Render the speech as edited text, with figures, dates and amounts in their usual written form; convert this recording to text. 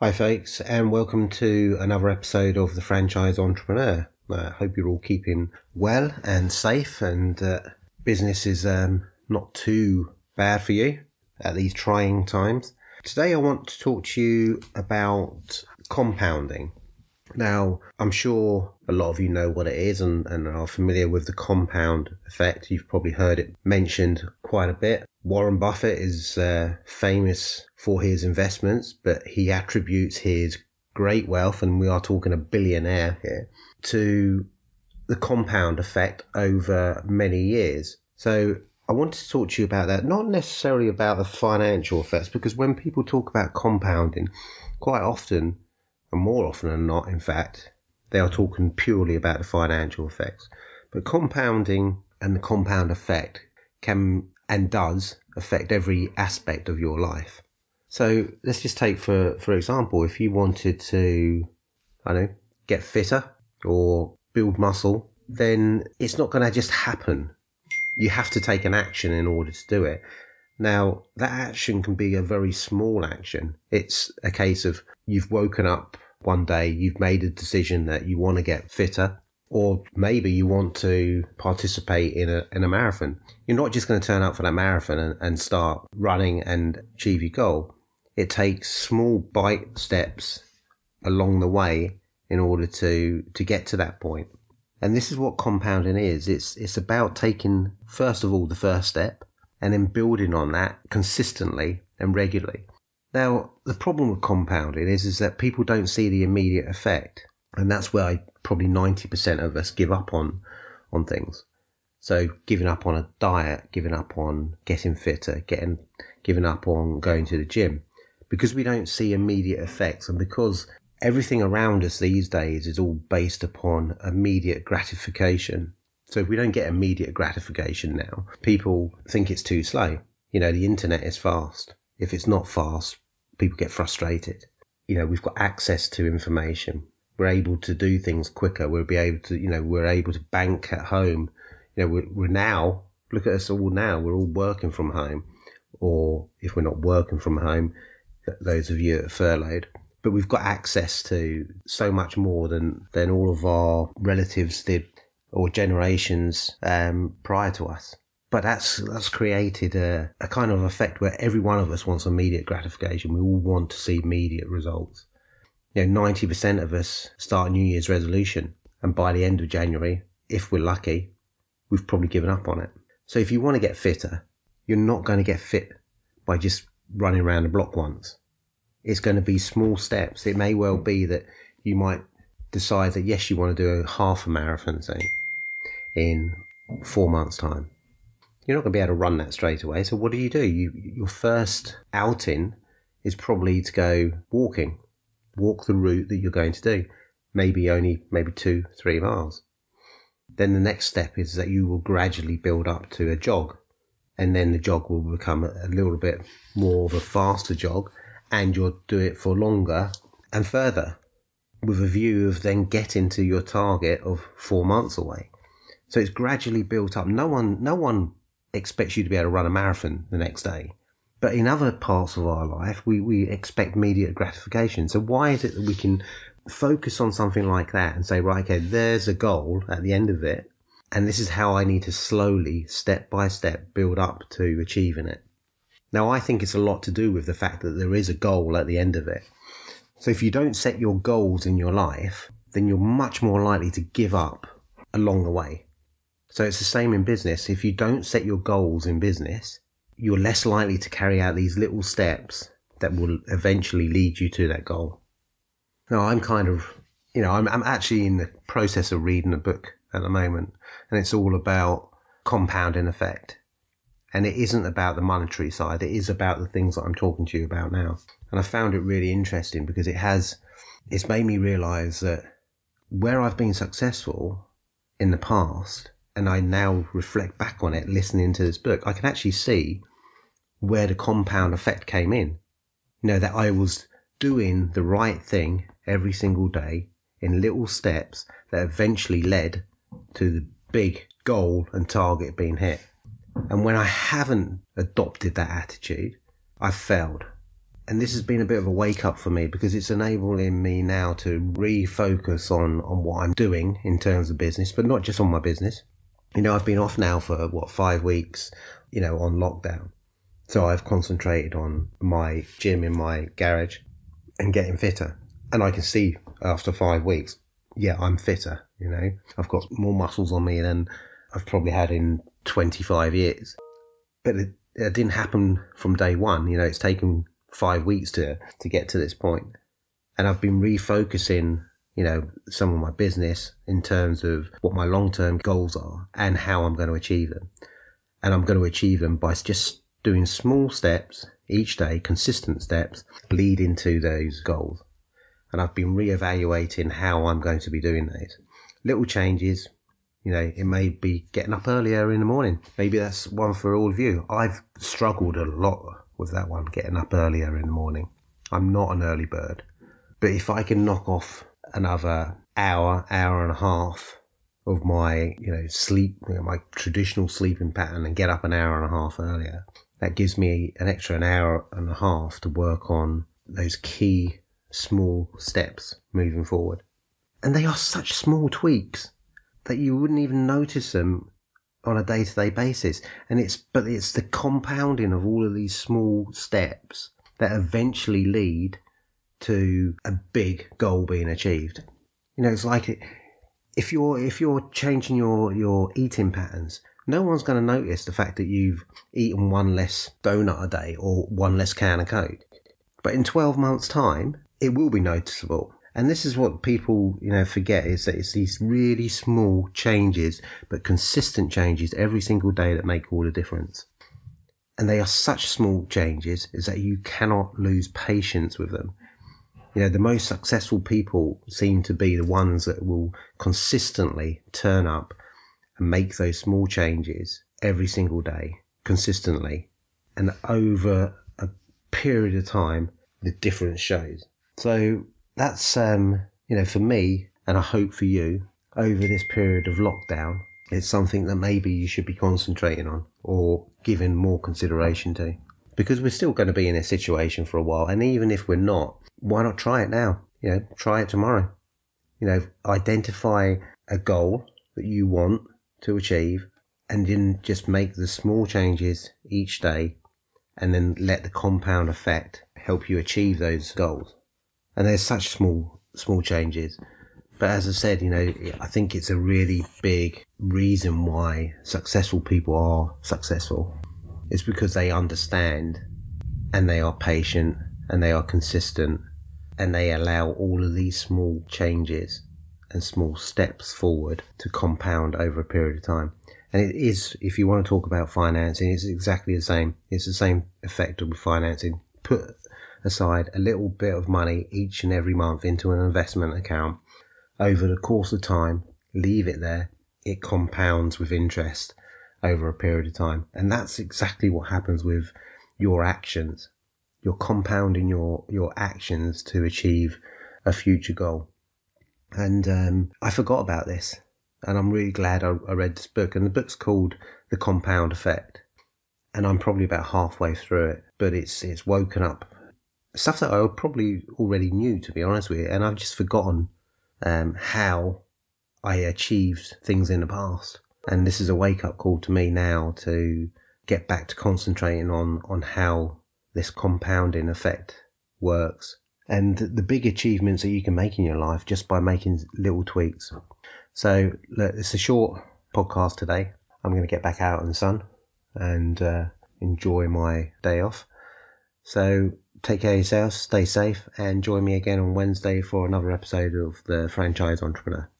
Hi, folks, and welcome to another episode of The Franchise Entrepreneur. I hope you're all keeping well and safe, and business is not too bad for you at these trying times. Today, I want to talk to you about compounding. Now, I'm sure a lot of you know what it is and are familiar with the compound effect. You've probably heard it mentioned quite a bit. Warren Buffett is famous for his investments, but he attributes his great wealth, and we are talking a billionaire here, to the compound effect over many years. So I wanted to talk to you about that, not necessarily about the financial effects, because when people talk about compounding, quite often, and more often than not, in fact, they are talking purely about the financial effects. But compounding and the compound effect can and does affect every aspect of your life. So let's just take, for example, if you wanted to, get fitter or build muscle, then it's not going to just happen. You have to take an action in order to do it. Now, that action can be a very small action. It's a case of you've woken up one day, you've made a decision that you want to get fitter, or maybe you want to participate in a marathon. You're not just going to turn up for that marathon and start running and achieve your goal. It takes small bite steps along the way in order to get to that point. And this is what compounding is. It's about taking, first of all, the first step, and then building on that consistently and regularly. Now, the problem with compounding is that people don't see the immediate effect. And that's where probably 90% of us give up on things. So giving up on a diet, giving up on getting fitter, giving up on going to the gym, because we don't see immediate effects, and because everything around us these days is all based upon immediate gratification. So if we don't get immediate gratification now, people think it's too slow. The internet is fast. If it's not fast, people get frustrated. We've got access to information. We're able to do things quicker. We're able to bank at home. We're now, look at us all now, we're all working from home. Or if we're not working from home, those of you that are furloughed. But we've got access to so much more than all of our relatives did, or generations prior to us. But that's created a kind of effect where every one of us wants immediate gratification. We all want to see immediate results. 90% of us start a New Year's resolution, and by the end of January, if we're lucky, we've probably given up on it. So if you want to get fitter, you're not going to get fit by just running around the block once. It's going to be small steps. It may well be that you might decide that, yes, you want to do a half a marathon, say, in 4 months' time. You're not going to be able to run that straight away. So what do? Your first outing is probably to go walking. Walk the route that you're going to do. Maybe 2-3 miles. Then the next step is that you will gradually build up to a jog. And then the jog will become a little bit more of a faster jog. And you'll do it for longer and further, with a view of then getting to your target of 4 months away. So it's gradually built up. No one expects you to be able to run a marathon the next day. But in other parts of our life, we expect immediate gratification. So why is it that we can focus on something like that and say, right, okay, there's a goal at the end of it, and this is how I need to slowly, step by step, build up to achieving it. Now, I think it's a lot to do with the fact that there is a goal at the end of it. So if you don't set your goals in your life, then you're much more likely to give up along the way. So it's the same in business. If you don't set your goals in business, you're less likely to carry out these little steps that will eventually lead you to that goal. Now, I'm actually in the process of reading a book at the moment, and it's all about compounding effect. And it isn't about the monetary side. It is about the things that I'm talking to you about now. And I found it really interesting because it's made me realize that where I've been successful in the past, and I now reflect back on it, listening to this book, I can actually see where the compound effect came in. That I was doing the right thing every single day in little steps that eventually led to the big goal and target being hit. And when I haven't adopted that attitude, I've failed. And this has been a bit of a wake up for me because it's enabling me now to refocus on what I'm doing in terms of business, but not just on my business. I've been off now for 5 weeks, on lockdown. So I've concentrated on my gym in my garage and getting fitter. And I can see after 5 weeks, yeah, I'm fitter, I've got more muscles on me than I've probably had in 25 years. But it didn't happen from day one. It's taken 5 weeks to get to this point. And I've been refocusing, some of my business in terms of what my long-term goals are and how I'm going to achieve them. And I'm going to achieve them by just doing small steps each day, consistent steps, leading to those goals. And I've been reevaluating how I'm going to be doing those. Little changes, it may be getting up earlier in the morning. Maybe that's one for all of you. I've struggled a lot with that one, getting up earlier in the morning. I'm not an early bird. But if I can knock off another hour and a half of my, sleep, my traditional sleeping pattern and get up an hour and a half earlier, that gives me an extra an hour and a half to work on those key small steps moving forward. And they are such small tweaks that you wouldn't even notice them on a day-to-day basis. But it's the compounding of all of these small steps that eventually lead to a big goal being achieved. It's like if you're changing your eating patterns, no one's going to notice the fact that you've eaten one less donut a day or one less can of Coke. But in 12 months' time, it will be noticeable. And this is what people, forget, is that it's these really small changes, but consistent changes every single day that make all the difference. And they are such small changes is that you cannot lose patience with them. The most successful people seem to be the ones that will consistently turn up and make those small changes every single day, consistently. And over a period of time, the difference shows. So that's, for me, and I hope for you, over this period of lockdown, it's something that maybe you should be concentrating on or giving more consideration to. Because we're still going to be in a situation for a while. And even if we're not, why not try it now? Try it tomorrow. Identify a goal that you want to achieve and then just make the small changes each day and then let the compound effect help you achieve those goals. And there's such small changes. But as I said, I think it's a really big reason why successful people are successful. It's because they understand and they are patient and they are consistent and they allow all of these small changes and small steps forward to compound over a period of time. And it is, if you want to talk about financing, it's exactly the same. It's the same effect with financing. Put aside a little bit of money each and every month into an investment account. Over the course of time, leave it there. It compounds with interest over a period of time. And that's exactly what happens with your actions. You're compounding your actions to achieve a future goal. And I forgot about this. And I'm really glad I read this book. And the book's called The Compound Effect. And I'm probably about halfway through it. But it's woken up stuff that I probably already knew, to be honest with you. And I've just forgotten how I achieved things in the past. And this is a wake-up call to me now to get back to concentrating on how this compounding effect works and the big achievements that you can make in your life just by making little tweaks. So look, it's a short podcast today. I'm going to get back out in the sun and enjoy my day off. So take care of yourselves, stay safe, and join me again on Wednesday for another episode of The Franchise Entrepreneur.